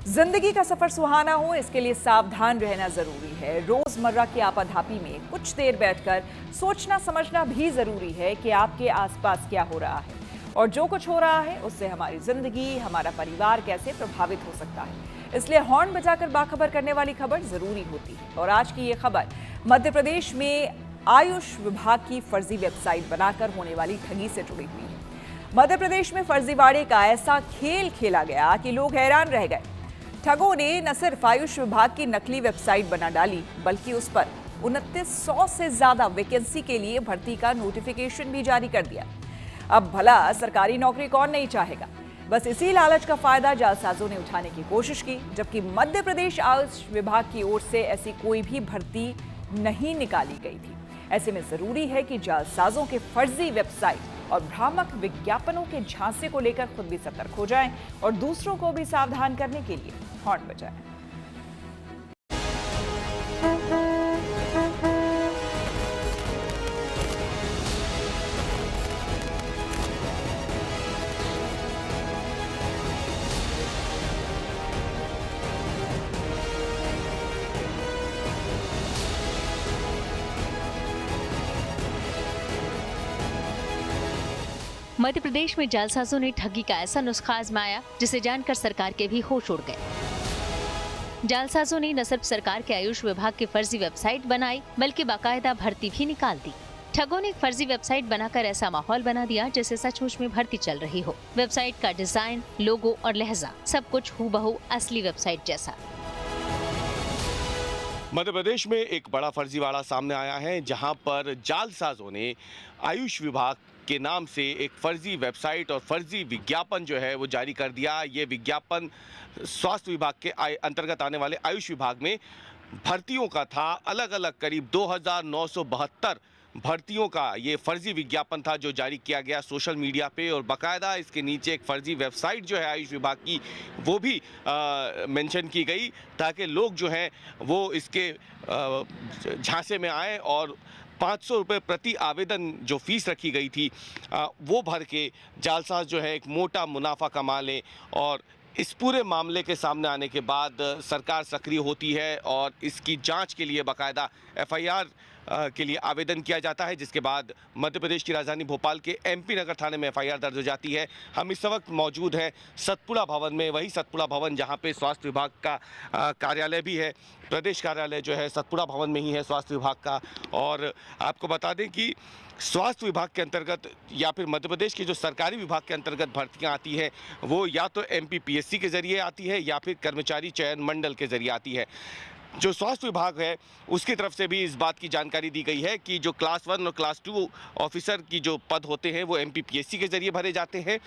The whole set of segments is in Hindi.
जिंदगी का सफर सुहाना हो, इसके लिए सावधान रहना जरूरी है। रोजमर्रा की आपाधापी में कुछ देर बैठकर सोचना समझना भी जरूरी है कि आपके आसपास क्या हो रहा है और जो कुछ हो रहा है उससे हमारी जिंदगी, हमारा परिवार कैसे प्रभावित हो सकता है। इसलिए हॉर्न बजाकर बाखबर करने वाली खबर जरूरी होती है। और आज की ये खबर मध्य प्रदेश में आयुष विभाग की फर्जी वेबसाइट बनाकर होने वाली ठगी से जुड़ी हुई है। मध्य प्रदेश में फर्जीवाड़े का ऐसा खेल खेला गया कि लोग हैरान रह गए। ठगों ने न सिर्फ आयुष विभाग की नकली वेबसाइट बना डाली, बल्कि उस पर 2900 से ज्यादा वैकेंसी के लिए भर्ती का नोटिफिकेशन भी जारी कर दिया। अब भला सरकारी नौकरी कौन नहीं चाहेगा। बस इसी लालच का फायदा जालसाजों ने उठाने की कोशिश की, जबकि मध्य प्रदेश आयुष विभाग की ओर से ऐसी कोई भी भर्ती नहीं निकाली गई थी। ऐसे में जरूरी है कि जालसाजों के फर्जी वेबसाइट और भ्रामक विज्ञापनों के झांसे को लेकर खुद भी सतर्क हो जाएं और दूसरों को भी सावधान करने के लिए हॉर्न बजाएं। मध्य प्रदेश में जालसाजों ने ठगी का ऐसा नुस्खा आजमाया जिसे जानकर सरकार के भी होश उड़ गए। जालसाजों ने न सिर्फ सरकार के आयुष विभाग की फर्जी वेबसाइट बनाई, बल्कि बाकायदा भर्ती भी निकाल दी। ठगों ने एक फर्जी वेबसाइट बनाकर ऐसा माहौल बना दिया जैसे सचमुच में भर्ती चल रही हो। वेबसाइट का डिजाइन, लोगो और लहजा सब कुछ हूबहू असली वेबसाइट जैसा। मध्य प्रदेश में एक बड़ा फर्जीवाड़ा सामने आया है, जहां पर जालसाजों ने आयुष विभाग के नाम से एक फर्जी वेबसाइट और फर्जी विज्ञापन जो है वो जारी कर दिया। ये विज्ञापन स्वास्थ्य विभाग के अंतर्गत आने वाले आयुष विभाग में भर्तियों का था। अलग अलग करीब 2972 भर्तियों का ये फर्जी विज्ञापन था जो जारी किया गया सोशल मीडिया पे, और बाकायदा इसके नीचे एक फर्जी वेबसाइट जो है आयुष विभाग की वो भी मेंशन की गई, ताकि लोग जो हैं वो इसके झांसे में आए और 500 रुपये प्रति आवेदन जो फीस रखी गई थी वो भर के जालसाज जो है एक मोटा मुनाफा कमा लें। और इस पूरे मामले के सामने आने के बाद सरकार सक्रिय होती है और इसकी जांच के लिए बाकायदा एफआईआर के लिए आवेदन किया जाता है, जिसके बाद मध्य प्रदेश की राजधानी भोपाल के एमपी नगर थाने में एफआईआर दर्ज हो जाती है। हम इस वक्त मौजूद हैं सतपुड़ा भवन में, वही सतपुड़ा भवन जहां पे स्वास्थ्य विभाग का कार्यालय भी है। प्रदेश कार्यालय जो है सतपुड़ा भवन में ही है स्वास्थ्य विभाग का। और आपको बता दें कि स्वास्थ्य विभाग के अंतर्गत या फिर मध्य प्रदेश के जो सरकारी विभाग के अंतर्गत भर्तियां आती हैं वो या तो एमपीपीएससी के जरिए आती है या फिर कर्मचारी चयन मंडल के जरिए आती है। जो स्वास्थ्य विभाग है उसकी तरफ से भी इस बात की जानकारी दी गई है कि जो क्लास 1 और क्लास 2 ऑफिसर की जो पद होते हैं वो एमपीपीएससी के जरिए भरे जाते हैं।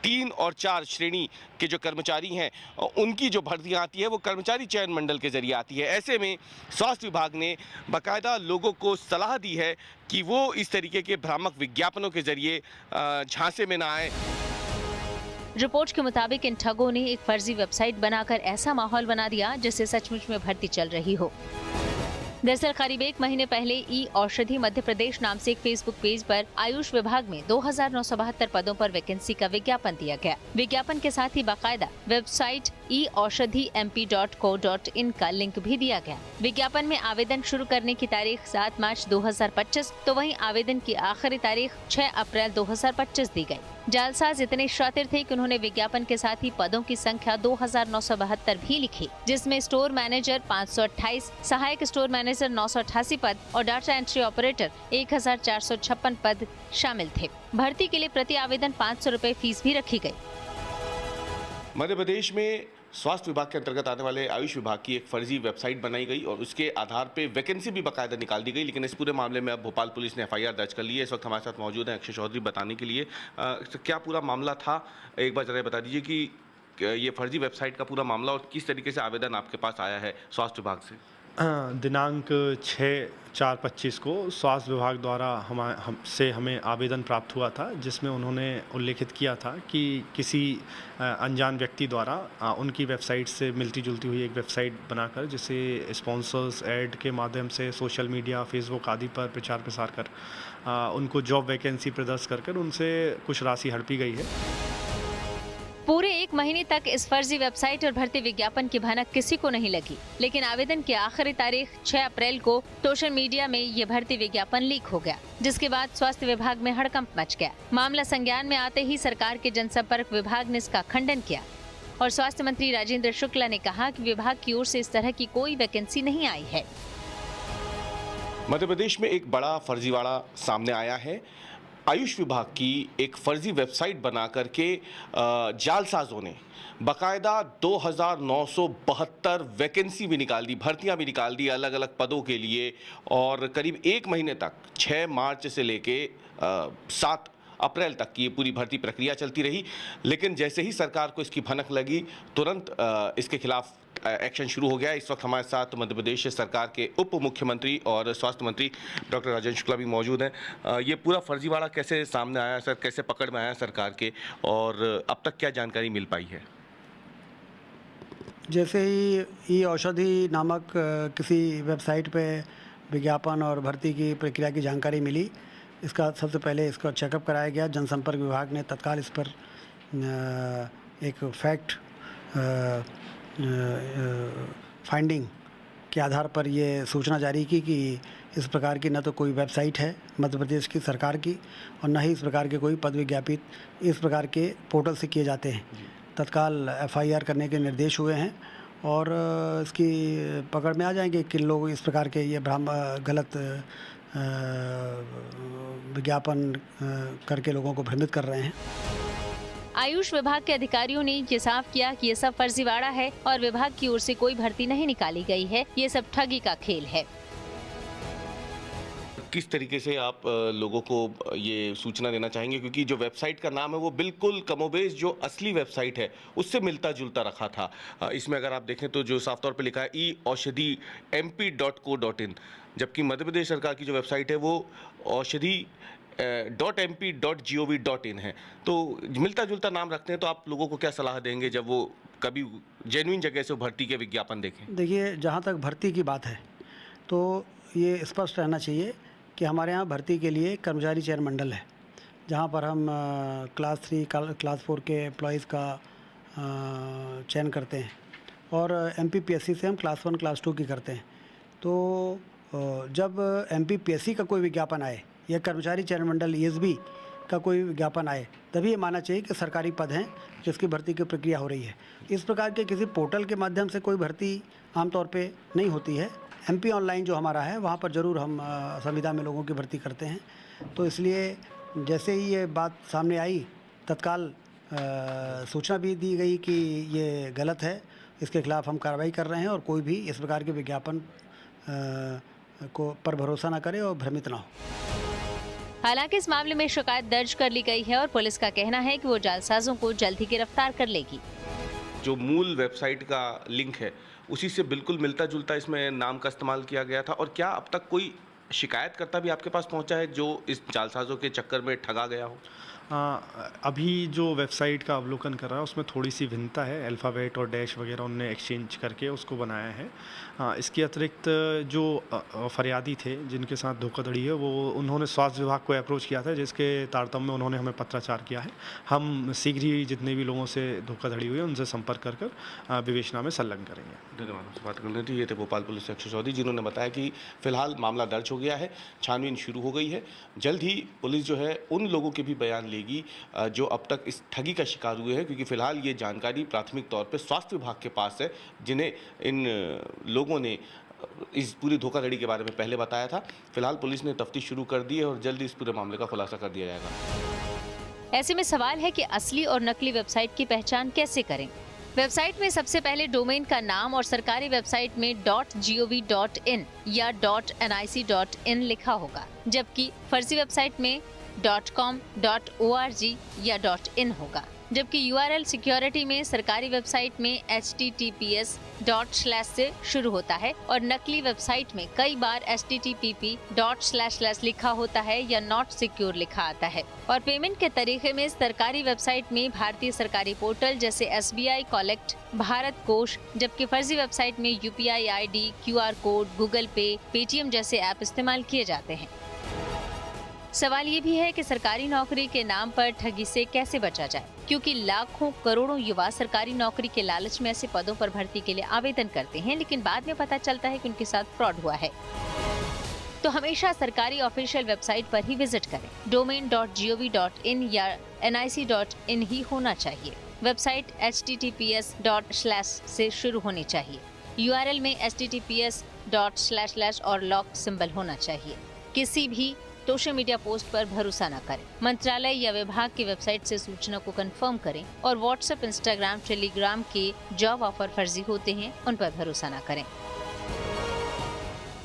3 और 4 श्रेणी के जो कर्मचारी हैं उनकी जो भर्तियां आती है वो कर्मचारी चयन मंडल के जरिए आती है। ऐसे में स्वास्थ्य विभाग ने बाकायदा लोगों को सलाह दी है कि वो इस तरीके के भ्रामक विज्ञापनों के जरिए झांसे में ना आए। रिपोर्ट के मुताबिक इन ठगों ने एक फर्जी वेबसाइट बनाकर ऐसा माहौल बना दिया जैसे सचमुच में भर्ती चल रही हो। दरअसल करीब 1 महीने पहले ई औषधि मध्य प्रदेश नाम से एक फेसबुक पेज पर आयुष विभाग में 2972 पदों पर वैकेंसी का विज्ञापन दिया गया। विज्ञापन के साथ ही बाकायदा वेबसाइट eaushadhi.mp.co.in का लिंक भी दिया गया। विज्ञापन में आवेदन शुरू करने की तारीख 7 मार्च 2025, तो वहीं आवेदन की आखिरी तारीख 6 अप्रैल 2025 दी गई। जालसाज इतने शातिर थे कि उन्होंने विज्ञापन के साथ ही पदों की संख्या 2972 भी लिखी, जिसमें स्टोर मैनेजर 528, सहायक स्टोर मैनेजर 988 पद और डाटा एंट्री ऑपरेटर 1456 पद शामिल थे। भर्ती के लिए प्रति आवेदन 500 रुपए फीस भी रखी गई। मध्य प्रदेश में स्वास्थ्य विभाग के अंतर्गत आने वाले आयुष विभाग की एक फर्जी वेबसाइट बनाई गई और उसके आधार पे वैकेंसी भी बाकायदा निकाल दी गई। लेकिन इस पूरे मामले में अब भोपाल पुलिस ने एफआईआर दर्ज कर ली है। इस वक्त हमारे साथ मौजूद हैं अक्षय चौधरी बताने के लिए क्या पूरा मामला था। एक बार जरा बता दीजिए कि ये फर्जी वेबसाइट का पूरा मामला और किस तरीके से आवेदन आपके पास आया है स्वास्थ्य विभाग से। दिनांक 6/4/25 को स्वास्थ्य विभाग द्वारा हमें आवेदन प्राप्त हुआ था, जिसमें उन्होंने उल्लेखित किया था कि किसी अनजान व्यक्ति द्वारा उनकी वेबसाइट से मिलती जुलती हुई एक वेबसाइट बनाकर जिसे स्पॉन्सर्स ऐड के माध्यम से सोशल मीडिया, फेसबुक आदि पर प्रचार प्रसार कर उनको जॉब वैकेंसी प्रदर्शित कर उनसे कुछ राशि हड़पी गई है। पूरे 1 महीने महीने तक इस फर्जी वेबसाइट और भर्ती विज्ञापन की भनक किसी को नहीं लगी, लेकिन आवेदन की आखिरी तारीख 6 अप्रैल को सोशल मीडिया में ये भर्ती विज्ञापन लीक हो गया, जिसके बाद स्वास्थ्य विभाग में हड़कंप मच गया। मामला संज्ञान में आते ही सरकार के जनसंपर्क विभाग ने इसका खंडन किया और स्वास्थ्य मंत्री राजेंद्र शुक्ला ने कहा कि विभाग की ओर से इस तरह की कोई वैकेंसी नहीं आई है। मध्य प्रदेश में एक बड़ा फर्जीवाड़ा सामने आया है। आयुष विभाग की एक फर्जी वेबसाइट बना करके जालसाजों ने बाकायदा 2972 वैकेंसी भी निकाल दी, भर्तियां भी निकाल दी अलग अलग पदों के लिए, और करीब 1 महीने तक 6 मार्च से लेके 7 अप्रैल तक की ये पूरी भर्ती प्रक्रिया चलती रही। लेकिन जैसे ही सरकार को इसकी भनक लगी, तुरंत इसके खिलाफ एक्शन शुरू हो गया। इस वक्त हमारे साथ मध्य प्रदेश सरकार के उप मुख्यमंत्री और स्वास्थ्य मंत्री डॉक्टर राजेंद्र शुक्ला भी मौजूद हैं। ये पूरा फर्जीवाड़ा कैसे सामने आया सर, कैसे पकड़ में आया सरकार के, और अब तक क्या जानकारी मिल पाई है? जैसे ही ई औषधि नामक किसी वेबसाइट पे विज्ञापन और भर्ती की प्रक्रिया की जानकारी मिली, इसका सबसे पहले इसका चेकअप कराया गया। जनसंपर्क विभाग ने तत्काल इस पर एक फैक्ट फाइंडिंग के आधार पर ये सूचना जारी की कि इस प्रकार की न तो कोई वेबसाइट है मध्य प्रदेश की सरकार की, और न ही इस प्रकार के कोई पद विज्ञापित इस प्रकार के पोर्टल से किए जाते हैं। तत्काल FIR करने के निर्देश हुए हैं और इसकी पकड़ में आ जाएंगे कि लोग इस प्रकार के ये गलत विज्ञापन करके लोगों को भ्रमित कर रहे हैं। आयुष विभाग के अधिकारियों ने ये साफ किया कि ये सब फर्जीवाड़ा है और विभाग की ओर से कोई भर्ती नहीं निकाली गई है, ये सब ठगी का खेल है। किस तरीके से आप लोगों को ये सूचना देना चाहेंगे, क्योंकि जो वेबसाइट का नाम है वो बिल्कुल कमोबेश जो असली वेबसाइट है उससे मिलता जुलता रखा था। इसमें अगर आप देखें तो जो साफ तौर पे लिखा है e-aushadhi mp.co.in, जबकि मध्य प्रदेश सरकार की जो वेबसाइट है वो औषधि .mp.gov.in है। तो मिलता जुलता नाम रखते हैं, तो आप लोगों को क्या सलाह देंगे जब वो कभी जेन्युइन जगह से भर्ती के विज्ञापन देखें? देखिए, जहाँ तक भर्ती की बात है तो ये स्पष्ट रहना चाहिए कि हमारे यहाँ भर्ती के लिए कर्मचारी चयन मंडल है, जहाँ पर हम क्लास 3 क्लास 4 के एम्प्लॉयज़ का चयन करते हैं, और MPPSC से हम क्लास 1 क्लास 2 की करते हैं। तो जब MPPSC का कोई विज्ञापन आए या कर्मचारी चयन मंडल ESB का कोई विज्ञापन आए, तभी ये मानना चाहिए कि सरकारी पद हैं जिसकी भर्ती की प्रक्रिया हो रही है। इस प्रकार के किसी पोर्टल के माध्यम से कोई भर्ती आमतौर पे नहीं होती है। MP ऑनलाइन जो हमारा है वहाँ पर ज़रूर हम संविदा में लोगों की भर्ती करते हैं। तो इसलिए जैसे ही ये बात सामने आई, तत्काल सूचना भी दी गई कि ये गलत है, इसके खिलाफ हम कार्रवाई कर रहे हैं और कोई भी इस प्रकार के विज्ञापन को पर भरोसा ना करे और भ्रमित ना हो। हालांकि इस मामले में शिकायत दर्ज कर ली गई है और पुलिस का कहना है कि वो जालसाजों को जल्द ही गिरफ्तार कर लेगी। जो मूल वेबसाइट का लिंक है उसी से बिल्कुल मिलता जुलता इसमें नाम का इस्तेमाल किया गया था। और क्या अब तक कोई शिकायतकर्ता भी आपके पास पहुंचा है जो इस जालसाजों के चक्कर में ठगा गया हो? अभी जो वेबसाइट का अवलोकन कर रहा है उसमें थोड़ी सी भिन्नता है, अल्फ़ाबेट और डैश वगैरह उनने एक्सचेंज करके उसको बनाया है। इसके अतिरिक्त जो फरियादी थे जिनके साथ धोखाधड़ी है वो उन्होंने स्वास्थ्य विभाग को अप्रोच किया था, जिसके तारतम्य में उन्होंने हमें पत्राचार किया है। हम शीघ्र ही जितने भी लोगों से धोखाधड़ी हुई है उनसे संपर्क कर विवेचना में संलग्न करेंगे। धन्यवाद। बात करने थी, ये थे भोपाल पुलिस अक्षय चौधरी, जिन्होंने बताया कि फिलहाल मामला दर्ज हो गया है, छानबीन शुरू हो गई है। जल्द ही पुलिस जो है उन लोगों के भी बयान लेगी जो अब तक इस ठगी का शिकार हुए हैं, क्योंकि फिलहाल ये जानकारी प्राथमिक तौर पर स्वास्थ्य विभाग के पास है, जिन्हें इन लोगों ने इस पूरी धोखाधड़ी के बारे में पहले बताया था। फिलहाल पुलिस ने तफ्तीश शुरू कर दी है और जल्द इस पूरे मामले का खुलासा कर दिया जाएगा। ऐसे में सवाल है कि असली और नकली वेबसाइट की पहचान कैसे करें? वेबसाइट में सबसे पहले डोमेन का नाम और सरकारी वेबसाइट में .gov.in या .nic.in लिखा होगा, जबकि फर्जी वेबसाइट में .com, .org या .in होगा। जबकि URL सिक्योरिटी में सरकारी वेबसाइट में https / से शुरू होता है और नकली वेबसाइट में कई बार http / लिखा होता है या नॉट सिक्योर लिखा आता है। और पेमेंट के तरीके में सरकारी वेबसाइट में भारतीय सरकारी पोर्टल जैसे SBI कलेक्ट, भारत कोष, जबकि फर्जी वेबसाइट में UPI ID, QR code, Google पे, पेटीएम जैसे ऐप इस्तेमाल किए जाते हैं। सवाल ये भी है कि सरकारी नौकरी के नाम पर ठगी से कैसे बचा जाए। क्योंकि लाखों करोड़ों युवा सरकारी नौकरी के लालच में ऐसे पदों पर भर्ती के लिए आवेदन करते हैं, लेकिन बाद में पता चलता है कि उनके साथ फ्रॉड हुआ है। तो हमेशा सरकारी ऑफिशियल वेबसाइट पर ही विजिट करें। domain.gov.in या nic.in ही होना चाहिए। वेबसाइट https:/ से शुरू होनी चाहिए। URL में https:/ और लॉक सिंबल होना चाहिए। किसी भी सोशल मीडिया पोस्ट पर भरोसा न करें। मंत्रालय या विभाग की वेबसाइट से सूचना को कंफर्म करें और व्हाट्सएप, इंस्टाग्राम, टेलीग्राम के जॉब ऑफर फर्जी होते हैं, उन पर भरोसा न करें।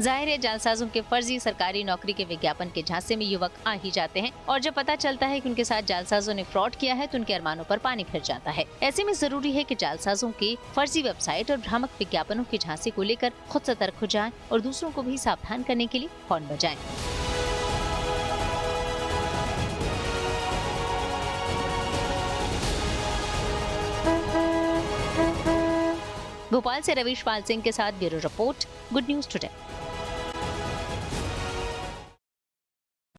जाहिर है, जालसाजों के फर्जी सरकारी नौकरी के विज्ञापन के झांसे में युवक आ ही जाते हैं और जब पता चलता है कि उनके साथ जालसाजों ने फ्रॉड किया है तो उनके अरमानों पर पानी फिर जाता है। ऐसे में जरूरी है कि जालसाजों के फर्जी वेबसाइट और भ्रामक विज्ञापनों के झांसे को लेकर खुद सतर्क हो जाएं और दूसरों को भी सावधान करने के लिए हॉर्न बजाएं। भोपाल से रवीश पाल सिंह के साथ bureau report, good news today.